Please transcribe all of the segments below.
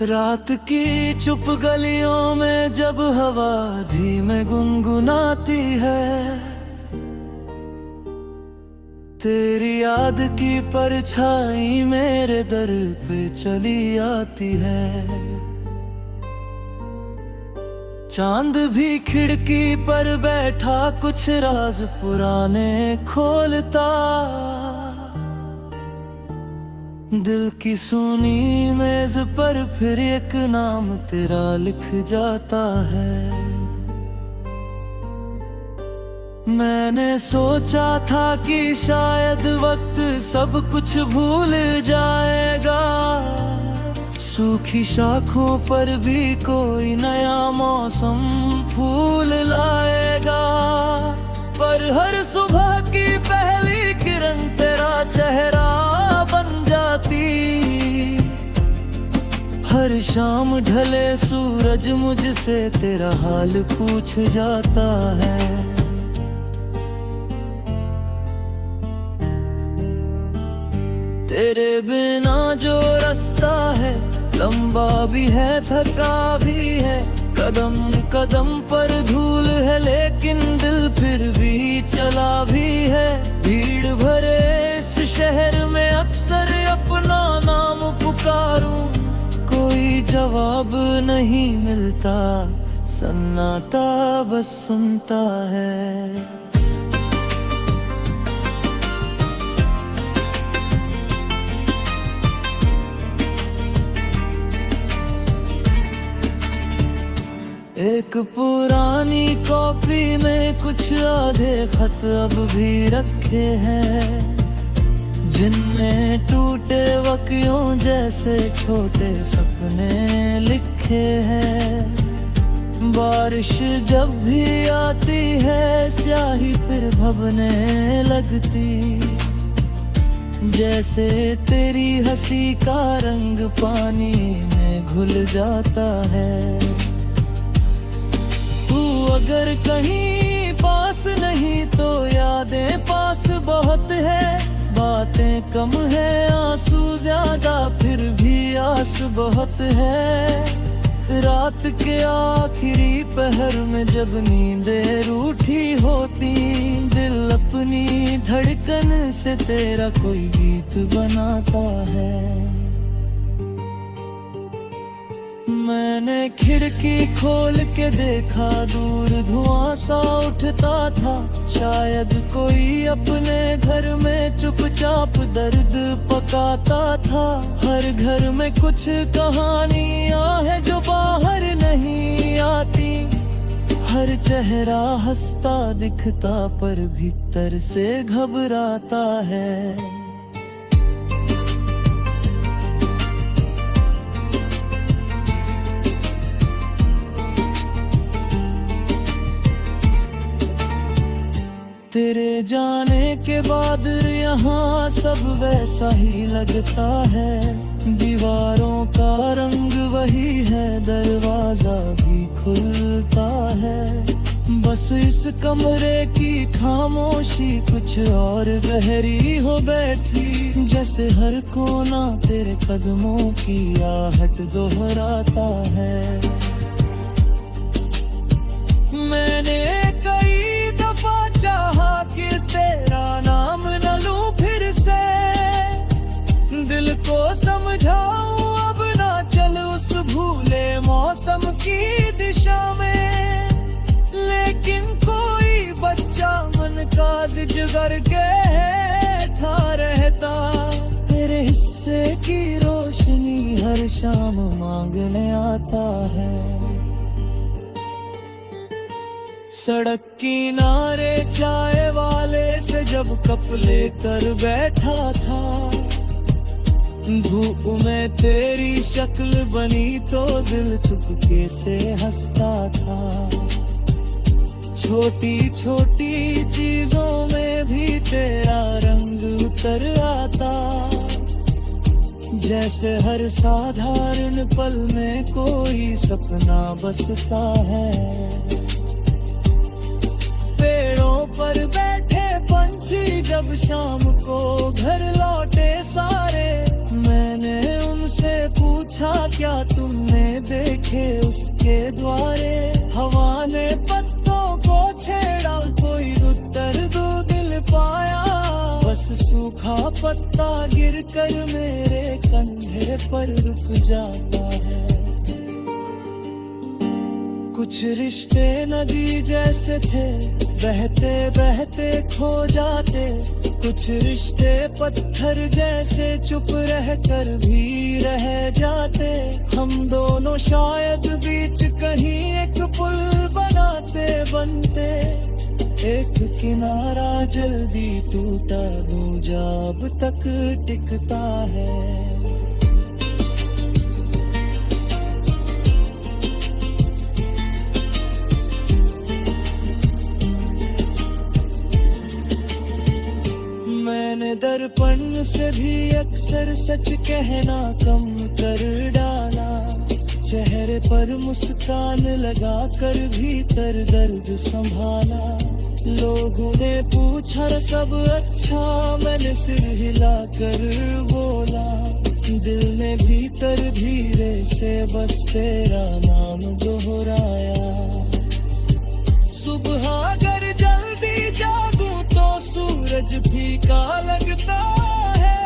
रात की चुप गलियों में जब हवा धीमे गुनगुनाती है, तेरी याद की परछाई मेरे दर पे चली आती है। चांद भी खिड़की पर बैठा कुछ राज पुराने खोलता, दिल की सुनी मेज पर फिर एक नाम तेरा लिख जाता है। मैंने सोचा था कि शायद वक्त सब कुछ भूल जाएगा, सूखी शाखों पर भी कोई नया मौसम फूल लाएगा। पर हर सुबह की पहली किरण तेरा चेहरा बन जाती, हर शाम ढले सूरज मुझसे तेरा हाल पूछ जाता है। तेरे बिना जो रास्ता है लंबा भी है थका भी है, कदम कदम पर धूल है लेकिन दिल फिर भी चला भी है। भीड़ भरे इस शहर में अक्सर अपना नाम पुकारूं, कोई जवाब नहीं मिलता, सन्नाटा बस सुनता है। एक पुरानी कॉपी में कुछ आधे खत अब भी रखे हैं, जिनमें टूटे वक्यों जैसे छोटे सपने लिखे हैं। बारिश जब भी आती है स्याही फिर भभने लगती, जैसे तेरी हंसी का रंग पानी में घुल जाता है। अगर कहीं पास नहीं तो यादें पास बहुत है, बातें कम है आंसू ज्यादा फिर भी आस बहुत है। रात के आखिरी पहर में जब नींदें रूठी होती, दिल अपनी धड़कन से तेरा कोई गीत बनाता है। मैंने खिड़की खोल के देखा, दूर धुआं सा उठता था, शायद कोई अपने घर में चुपचाप दर्द पकाता था। हर घर में कुछ कहानियां हैं जो बाहर नहीं आती, हर चेहरा हंसता दिखता पर भीतर से घबराता है। तेरे जाने के बाद यहाँ सब वैसा ही लगता है, दीवारों का रंग वही है, दरवाजा भी खुलता है। बस इस कमरे की खामोशी कुछ और गहरी हो बैठी, जैसे हर कोना तेरे कदमों की आहट दोहराता है। मैंने कई दफा चाहा कि तेरा नाम न लूं फिर से, दिल को समझाऊं अब ना चल उस भूले मौसम की दिशा में। लेकिन कोई बच्चा मन का जिगर के ठा रहता, तेरे हिस्से की रोशनी हर शाम मांगने आता है। सड़क किनारे चाय वाले से जब कप लेकर बैठा था, धूप में तेरी शक्ल बनी तो दिल चुपके से हंसता था। छोटी छोटी चीजों में भी तेरा रंग उतर आता, जैसे हर साधारण पल में कोई सपना बसता है। पर बैठे पंछी जब शाम को घर लौटे सारे, मैंने उनसे पूछा क्या तुम लिखे उसके द्वारे। हवा ने पत्तों को छेड़ा, कोई उत्तर दो दिल पाया। बस सूखा पत्ता गिरकर मेरे कंधे पर रुक जाता है। कुछ रिश्ते नदी जैसे थे, बहते बहते खो जाते। कुछ रिश्ते पत्थर जैसे चुप रहकर भी रह जाते। हम दोनों शायद बीच कहीं एक पुल बनाते बनते। एक किनारा जल्दी टूटा, दूजा अब तक टिकता है। मैंने दर्पण से भी अक्सर सच कहना कम कर डाला। चेहरे पर मुस्कान लगा कर भीतर दर्द संभाला। लोगों ने पूछा सब अच्छा, मैंने सिर हिला कर बोला। दिल में भीतर धीरे से बस तेरा नाम दोहराया। सुबह अगर जल्दी जागूं तो सूरज फीका लगता है।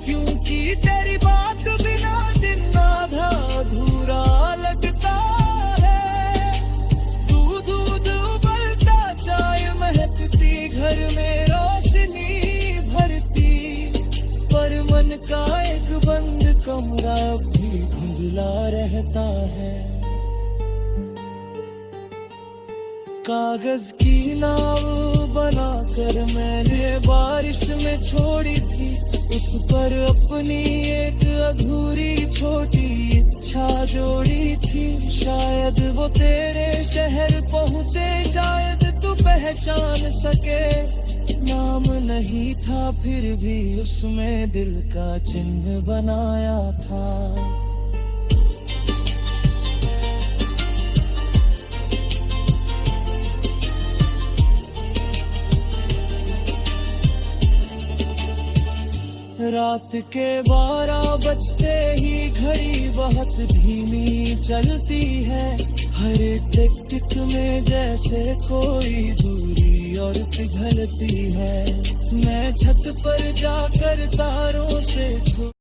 क्योंकि तेरी बात बिना दिन आधा अधूरा लगता है। दूध उबलता, चाय महकती, घर में रोशनी भरती। पर मन का एक बंद कमरा भी धुंधला रहता है। कागज की नाव बनाकर मैंने बारिश में छोड़ी थी। उस पर अपनी एक अधूरी छोटी इच्छा जोड़ी थी। शायद वो तेरे शहर पहुँचे, शायद तू पहचान सके। नाम नहीं था फिर भी उसमें दिल का चिन्ह बनाया था। रात के 12 बजते ही घड़ी बहुत धीमी चलती है। हर टिक टिक में जैसे कोई दूरी और पिघलती है। मैं छत पर जाकर तारों से छू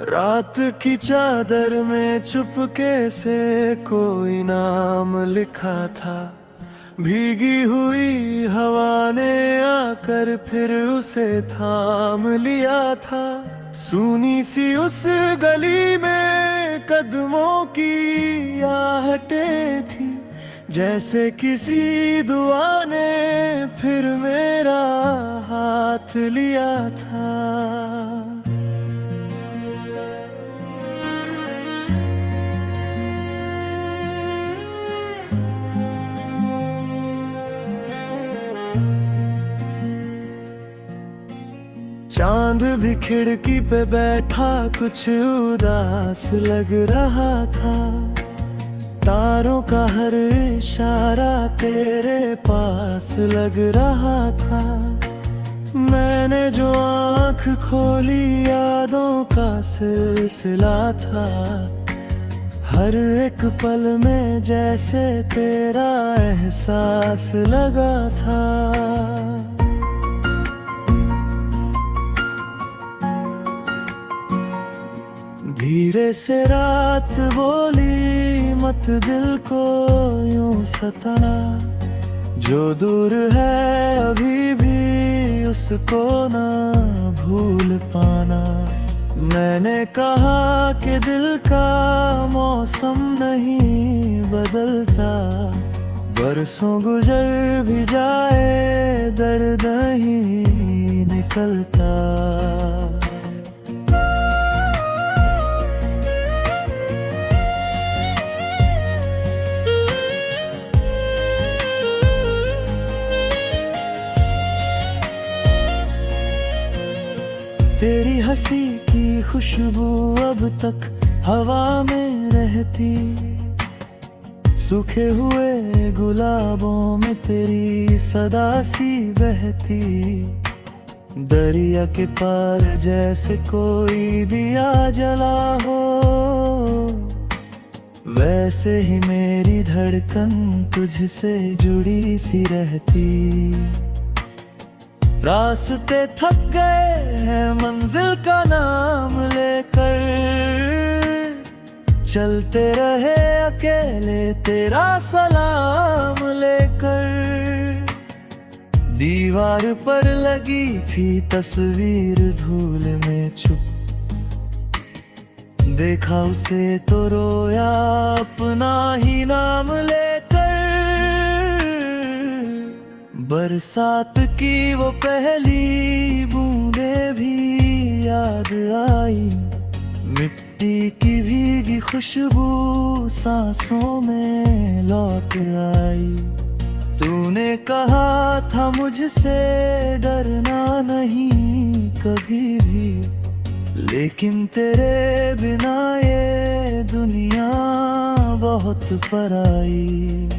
रात की चादर में चुपके से कोई नाम लिखा था। भीगी हुई हवा ने आकर फिर उसे थाम लिया था। सूनी सी उस गली में कदमों की आहटें थी। जैसे किसी दुआ ने फिर मेरा हाथ लिया था। चांद भी खिड़की पे बैठा कुछ उदास लग रहा था। तारों का हर इशारा तेरे पास लग रहा था। मैंने जो आँख खोली यादों का सिलसिला था। हर एक पल में जैसे तेरा एहसास लगा था। धीरे से रात बोली मत दिल को यूं सताना। जो दूर है अभी भी उसको ना भूल पाना। मैंने कहा कि दिल का मौसम नहीं बदलता। बरसों गुजर भी जाए दर्द नहीं निकलता। तेरी हंसी की खुशबू अब तक हवा में रहती। सूखे हुए गुलाबों में तेरी सदा सी बहती, दरिया के पार जैसे कोई दिया जला हो, वैसे ही मेरी धड़कन तुझसे जुड़ी सी रहती। रास्ते थक गए हैं मंजिल का नाम लेकर, चलते रहे अकेले तेरा सलाम लेकर। दीवार पर लगी थी तस्वीर धूल में छुप, देखा उसे तो रोया अपना ही नाम लेकर। बरसात की वो पहली बूंदे भी याद आई, मिट्टी की भीगी खुशबू सांसों में लौट आई। तूने कहा था मुझसे डरना नहीं कभी भी, लेकिन तेरे बिना ये दुनिया बहुत पराई।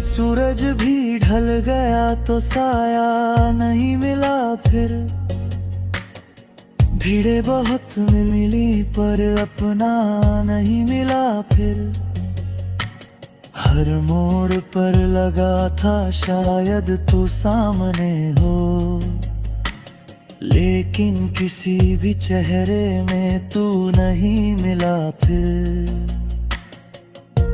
सूरज भी ढल गया तो साया नहीं मिला फिर, भीड़े बहुत मिली पर अपना नहीं मिला फिर। हर मोड़ पर लगा था शायद तू सामने हो, लेकिन किसी भी चेहरे में तू नहीं मिला फिर।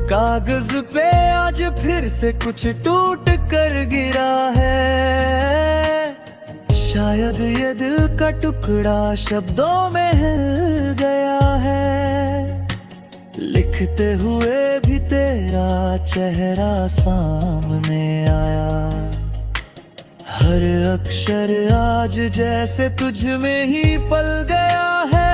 कागज पे आज फिर से कुछ टूट कर गिरा है, शायद ये दिल का टुकड़ा शब्दों में हिल गया है। लिखते हुए भी तेरा चेहरा सामने आया, हर अक्षर आज जैसे तुझ में ही पल गया है।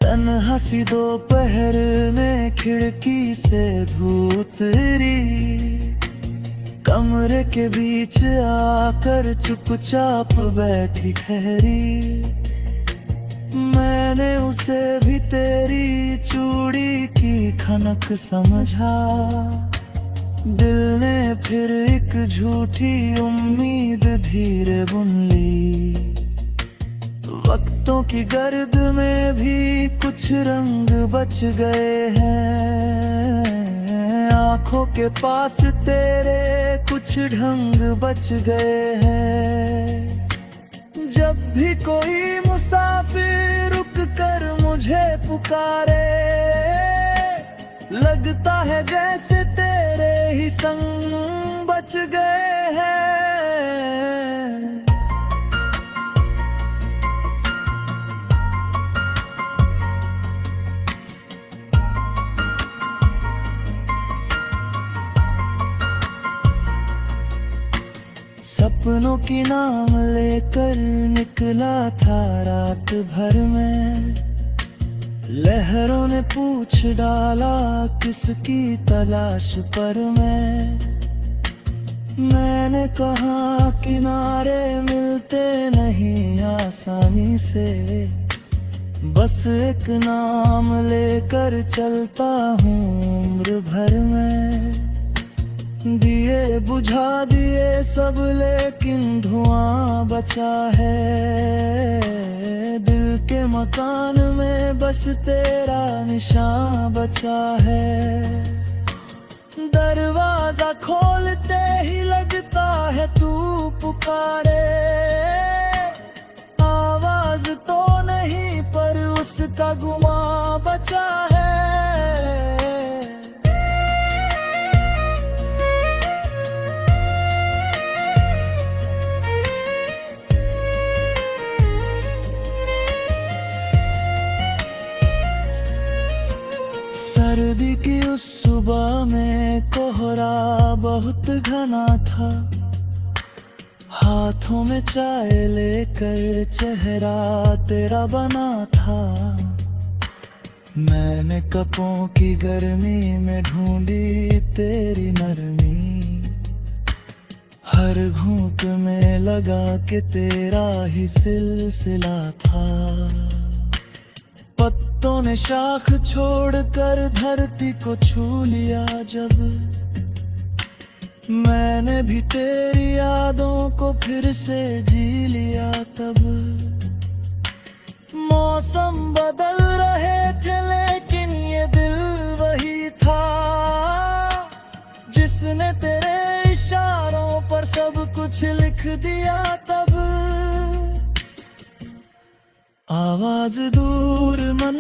तन्हासी दोपहर में खिड़की से धूप उतरी, कमरे के बीच आकर चुपचाप बैठी ठहरी। मैंने उसे भी तेरी चूड़ी की खनक समझा, दिल ने फिर एक झूठी उम्मीद धीरे बुन ली। वक्तों की गर्द में भी कुछ रंग बच गए हैं, आंखों के पास तेरे कुछ ढंग बच गए हैं। जब भी कोई मुसाफिर रुक कर मुझे पुकारे, लगता है जैसे तेरे ही संग बच गए हैं। सपनों की नाम लेकर निकला था रात भर में, लहरों ने पूछ डाला किसकी तलाश पर मैंने कहा किनारे मिलते नहीं आसानी से, बस एक नाम लेकर चलता हूँ उम्र भर में। दिए बुझा दिए सब लेकिन धुआं बचा है, दिल के मकान में बस तेरा निशान बचा है। दरवाजा खोलते ही लगता है तू पुकारे, आवाज तो नहीं पर उसका गुमा बचा है। सर्दी की उस सुबह में कोहरा बहुत घना था, हाथों में चाय लेकर चेहरा तेरा बना था। मैंने कपों की गर्मी में ढूंढी तेरी नरमी, हर घूंट में लगा के तेरा ही सिलसिला था। पत्तों ने शाख छोड़कर धरती को छू लिया जब, मैंने भी तेरी यादों को फिर से जी लिया तब। मौसम बदल रहे थे लेकिन ये दिल वही था, जिसने तेरे इशारों पर सब कुछ लिख दिया तब। आवाज दूर मन